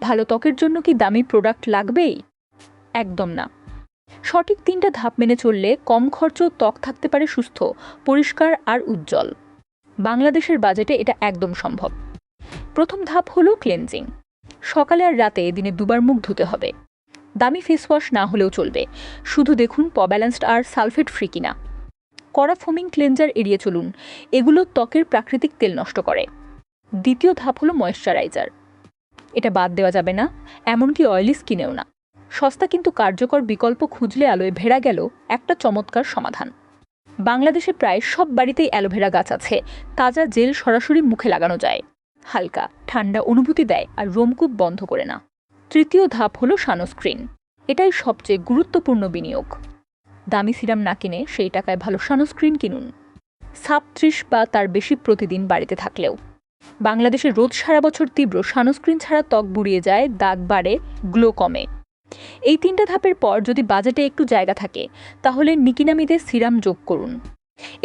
ভালো ত্বকের জন্য কি দামি প্রোডাক্ট লাগবেই? একদম না। সঠিক 3টা ধাপ মেনে চললে কম খরচেও ত্বক থাকতে পারে সুস্থ, পরিষ্কার আর উজ্জ্বল। বাংলাদেশের বাজেটে এটা একদম সম্ভব। প্রথম ধাপ হলো ক্লেনজিং। সকালে আর রাতে দিনে 2বার মুখ ধুতে হবে। দামি ফেস ওয়াশ না হলেও চলবে, শুধু দেখুন ব্যালেন্সড আর সালফেট ফ্রি কিনা। কড়া ফোমিং ক্লেনজার এড়িয়ে চলুন, এগুলো ত্বকের প্রাকৃতিক তেল নষ্ট করে। দ্বিতীয় ধাপ হলো ময়েশ্চারাইজার। এটা বাদ দেওয়া যাবে না, এমনকি অয়েলি স্কিনেও না। সস্তা কিন্তু কার্যকর বিকল্প খুঁজলে আলোয় ভেড়া গেল একটা চমৎকার সমাধান। বাংলাদেশে প্রায় সব বাড়িতেই অ্যালোভেরা গাছ আছে। তাজা জেল সরাসরি মুখে লাগানো যায়, হালকা ঠান্ডা অনুভূতি দেয় আর রোমকূপ বন্ধ করে না। তৃতীয় ধাপ হলো সানস্ক্রিন। এটাই সবচেয়ে গুরুত্বপূর্ণ বিনিয়োগ। দামি সিরাম না কিনে সেই টাকায় ভালো সানস্ক্রিন কিনুন, 37 বা তার বেশি প্রতিদিন বাড়িতে থাকলেও। বাংলাদেশে রোদ সারা বছর তীব্র, সানস্ক্রিন ছাড়া ত্বক বুড়িয়ে যায়, দাগ বাড়ে, গ্লো কমে। এই 3টা ধাপের পর যদি বাজেটে একটু জায়গা থাকে, তাহলে নিকিনামিদের সিরাম যোগ করুন।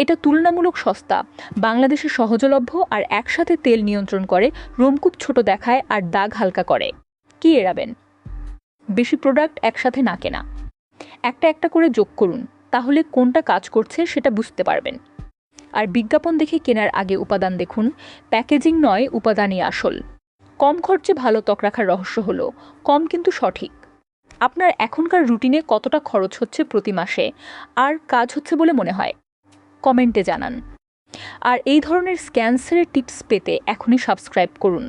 এটা তুলনামূলক সস্তা, বাংলাদেশে সহজলভ্য আর একসাথে তেল নিয়ন্ত্রণ করে, রোমকূপ ছোট দেখায় আর দাগ হালকা করে। কি এড়াবেন? বেশি প্রোডাক্ট একসাথে না কেনা। একটা একটা করে যোগ করুন, তাহলে কোনটা কাজ করছে সেটা বুঝতে পারবেন। আর বিজ্ঞাপন দেখে কেনার আগে উপাদান দেখুন, প্যাকেজিং নয়, উপাদানই আসল। কম খরচে ভালো ত্বক রাখার রহস্য হলো কম কিন্তু সঠিক। আপনার এখনকার রুটিনে কতটা খরচ হচ্ছে প্রতি মাসে, আর কাজ হচ্ছে বলে মনে হয়? কমেন্টে জানান। আর এই ধরনের স্ক্যান্সারের টিপস পেতে এখনই সাবস্ক্রাইব করুন।